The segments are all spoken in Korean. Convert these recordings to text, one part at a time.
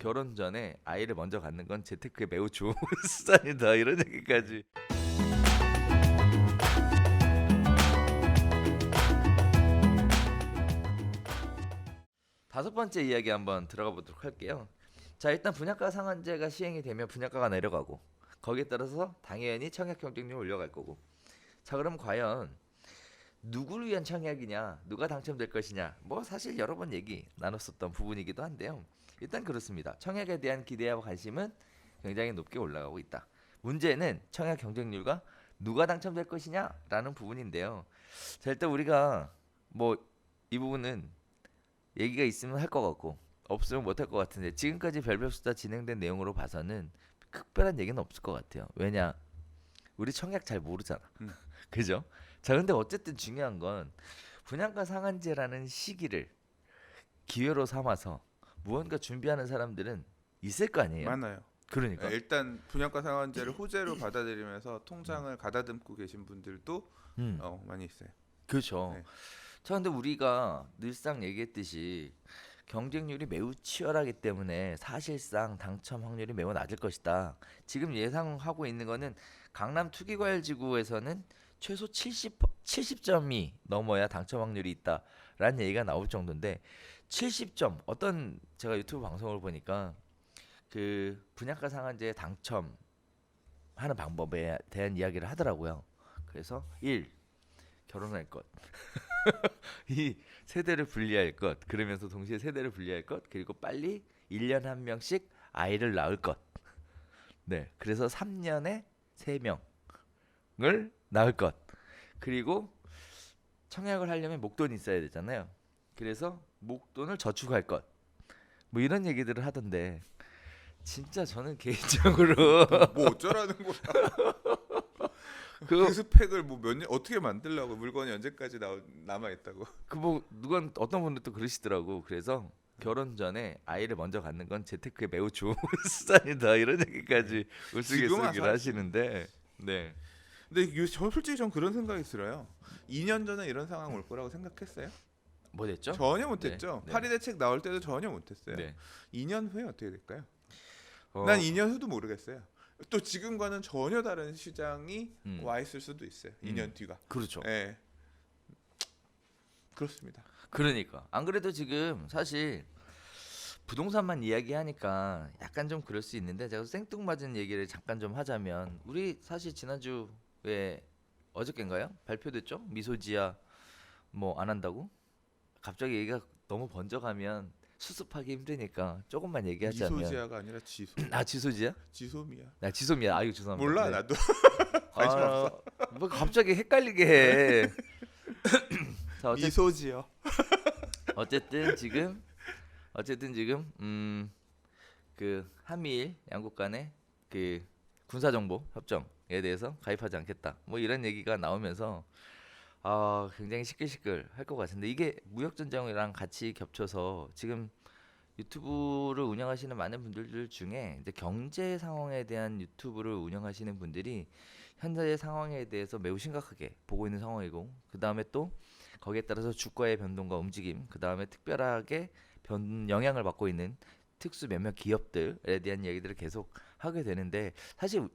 결혼 전에 아이를 먼저 갖는 건 재테크에 매우 좋은 수단이다 이런 얘기까지. 다섯 번째 이야기 한번 들어가 보도록 할게요. 자, 일단 분양가 상한제가 시행이 되면 분양가가 내려가고 거기에 따라서 당연히 청약 경쟁률 올라갈 거고. 자, 그럼 과연 누구를 위한 청약이냐, 누가 당첨될 것이냐, 뭐 사실 여러 번 얘기 나눴었던 부분이기도 한데요. 일단 그렇습니다. 청약에 대한 기대와 관심은 굉장히 높게 올라가고 있다. 문제는 청약 경쟁률과 누가 당첨될 것이냐라는 부분인데요. 자, 일단 우리가 뭐 이 부분은 얘기가 있으면 할 것 같고 없으면 못 할 것 같은데 지금까지 별별 수다 진행된 내용으로 봐서는 특별한 얘기는 없을 것 같아요. 왜냐? 우리 청약 잘 모르잖아. 그죠? 자, 근데 어쨌든 중요한 건 분양가 상한제라는 시기를 기회로 삼아서 무언가 준비하는 사람들은 있을 거 아니에요. 많아요. 그러니까. 일단 분양가 상한제를 호재로 받아들이면서 통장을 가다듬고 계신 분들도 음, 많이 있어요. 그렇죠. 네. 자, 근데 우리가 늘상 얘기했듯이 경쟁률이 매우 치열하기 때문에 사실상 당첨 확률이 매우 낮을 것이다. 지금 예상하고 있는 거는 강남 투기과열지구에서는 최소 70점이 넘어야 당첨 확률이 있다라는 얘기가 나올 정도인데 70점 어떤 제가 유튜브 방송을 보니까 그 분양가 상한제 당첨하는 방법에 대한 이야기를 하더라고요. 그래서 1. 결혼할 것. 2. 세대를 분리할 것. 그러면서 동시에 세대를 분리할 것. 그리고 빨리 1년에 한 명씩 아이를 낳을 것. 네. 그래서 3년에 3명을 낳을 것. 그리고 청약을 하려면 목돈이 있어야 되잖아요. 그래서 목돈을 저축할 것. 뭐 이런 얘기들을 하던데 진짜 저는 개인적으로 뭐 어쩌라는 거야? 그 그 스펙을 뭐 몇 년 어떻게 만들려고 물건이 언제까지 남아 있다고? 그 뭐 누가 어떤 분들 또 그러시더라고. 그래서 결혼 전에 아이를 먼저 갖는 건 재테크에 매우 좋은 수단이다 이런 얘기까지 우스갯소리를 하시는데 네. 근데 저 솔직히 전 그런 생각이 들어요. 2년 전에 이런 상황 올 거라고 생각했어요? 뭐 됐죠? 전혀 못했죠. 네. 파리 대책 나올 때도 전혀 못했어요. 네. 2년 후에 어떻게 될까요? 어, 난 2년 후도 모르겠어요. 또 지금과는 전혀 다른 시장이 와 있을 수도 있어요. 2년 뒤가. 그렇죠. 예. 그렇습니다. 그러니까 안 그래도 지금 사실 부동산만 이야기하니까 약간 좀 그럴 수 있는데 제가 생뚱맞은 얘기를 잠깐 좀 하자면 우리 사실 지난주에 어저께인가요? 발표됐죠? 미소지야 뭐 안 한다고? 갑자기 얘기가 너무 번져가면 수습하기 힘드니까 조금만 얘기하자면 미소지아가 아니라 지소. 아 지소지야? 지소미야. 나 지소미야. 아이고 죄송합니다. 몰라 네. 나도 관심 없어. 뭐 갑자기 헷갈리게 해. 자 미소지요. 어쨌든 지금 그 한미일 양국 간의 그 군사 정보 협정에 대해서 가입하지 않겠다. 뭐 이런 얘기가 나오면서 굉장히 시끌시끌 할 것 같은데 이게 무역 전쟁이랑 같이 겹쳐서 지금 유튜브를 운영하시는 많은 분들 중에 이제 경제 상황에 대한 유튜브를 운영하시는 분들이 현재의 상황에 대해서 매우 심각하게 보고 있는 상황이고 그 다음에 또 거기에 따라서 주가의 변동과 움직임 그 다음에 특별하게 영향을 받고 있는 특수 몇몇 기업들에 대한 얘기들을 계속 하게 되는데 사실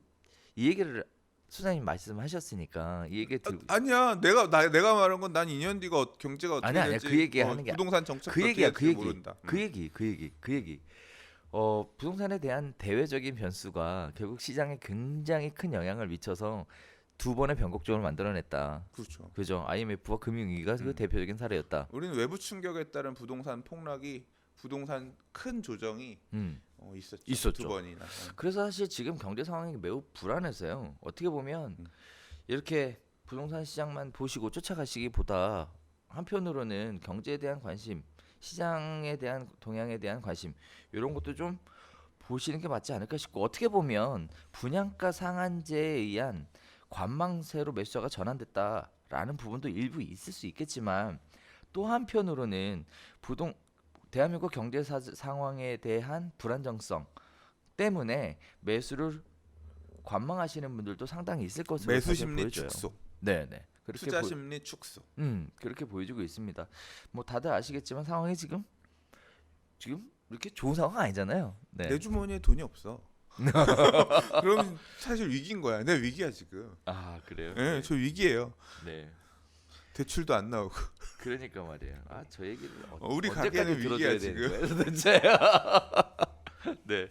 이 얘기를 수장님 말씀하셨으니까 이 얘기 들고 아니야. 내가 말한 건 난 2년 뒤가 경제가 어떻게 아니야 될지 그 얘기 하는 게 부동산 정책 그 어떻게 얘기야 될지 모른다. 그 얘기 부동산에 대한 대외적인 변수가 결국 시장에 굉장히 큰 영향을 미쳐서 두 번의 변곡점을 만들어냈다. 그렇죠. 그죠? IMF와 금융위기가 그 대표적인 사례였다. 우리는 외부 충격에 따른 부동산 폭락이 부동산 큰 조정이 있었죠. 두 번이나. 그래서 사실 지금 경제 상황이 매우 불안해서요. 어떻게 보면 이렇게 부동산 시장만 보시고 쫓아가시기보다 한편으로는 경제에 대한 관심, 시장에 대한 동향에 대한 관심 이런 것도 좀 보시는 게 맞지 않을까 싶고 어떻게 보면 분양가 상한제에 의한 관망세로 매수자가 전환됐다라는 부분도 일부 있을 수 있겠지만 또 한편으로는 대한민국 경제 상황에 대한 불안정성 때문에 매수를 관망하시는 분들도 상당히 있을 것으로 매수 사실 심리 보여져요. 축소. 네네. 투자 심리 축소. 그렇게 보여주고 있습니다. 뭐 다들 아시겠지만 상황이 지금 이렇게 좋은 상황 아니잖아요. 네. 내 주머니에 돈이 없어. 그럼 사실 위기인 거야. 내 위기야 지금. 아 그래요? 네, 저 위기예요. 네. 대출도 안 나오고. 그러니까 말이에요. 아 저 얘기를 우리 언제까지 가게는 들어줘야 위기야 되는 지금. 거예요, 도대체? 네.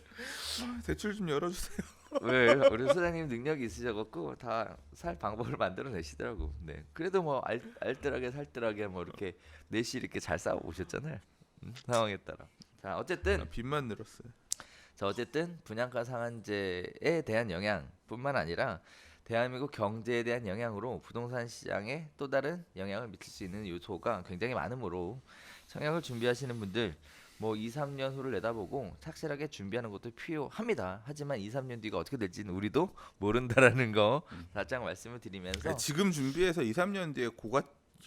대출 좀 열어주세요. 왜 우리 소장님 능력이 있으셔갖고 다 살 방법을 만들어 내시더라고. 네. 그래도 뭐 알뜰하게 살뜰하게 뭐 이렇게 내시 이렇게 잘 싸워 오셨잖아요. 상황에 따라. 자 어쨌든 빚만 늘었어요. 자 어쨌든 분양가 상한제에 대한 영향뿐만 아니라 대한민국 경제에 대한 영향으로 부동산 시장에 또 다른 영향을 미칠 수 있는 요소가 굉장히 많으므로 청약을 준비하시는 분들 뭐 2, 3년 후를 내다보고 착실하게 준비하는 것도 필요합니다. 하지만 2, 3년 뒤가 어떻게 될지는 우리도 모른다라는 거 살짝 말씀을 드리면서 지금 준비해서 2, 3년 뒤에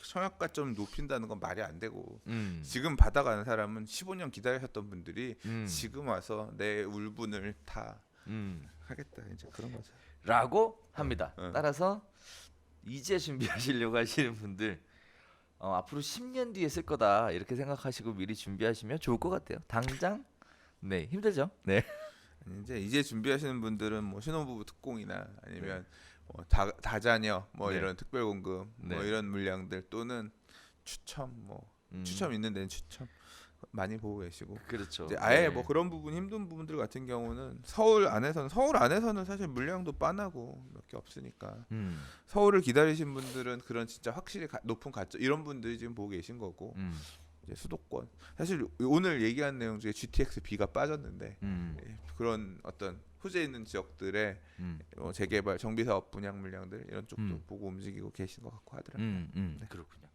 청약가 좀 높인다는 건 말이 안 되고 지금 음. 받아가는 사람은 15년 기다리셨던 분들이 음. 지금 와서 내 울분을 다 음. 하겠다 이제 그런 거죠. 라고 합니다. 어. 따라서 이제 준비하시려고 하시는 분들 앞으로 10년 뒤에 쓸 거다 이렇게 생각하시고 미리 준비하시면 좋을 것 같아요. 당장 네 힘들죠. 네. 이제 준비하시는 분들은 뭐 신혼부부 특공이나 아니면 네. 뭐 다자녀 뭐 네. 이런 특별공급 뭐 네. 이런 물량들 또는 추첨 뭐 추첨 있는 데는 추첨 많이 보고 계시고 그렇죠. 이제 아예 네. 뭐 그런 부분 힘든 부분들 같은 경우는 서울 안에서는 사실 물량도 빤하고 몇 개 없으니까 음. 서울을 기다리신 분들은 그런 진짜 확실히 높은 가점 이런 분들이 지금 보고 계신 거고 이제 수도권 사실 오늘 얘기한 내용 중에 GTX B가 빠졌는데 그런 어떤 후재 있는 지역들의 재개발 정비 사업 분양 물량들 이런 쪽도 보고 움직이고 계신 것 같고 하더라고요. 그렇군요.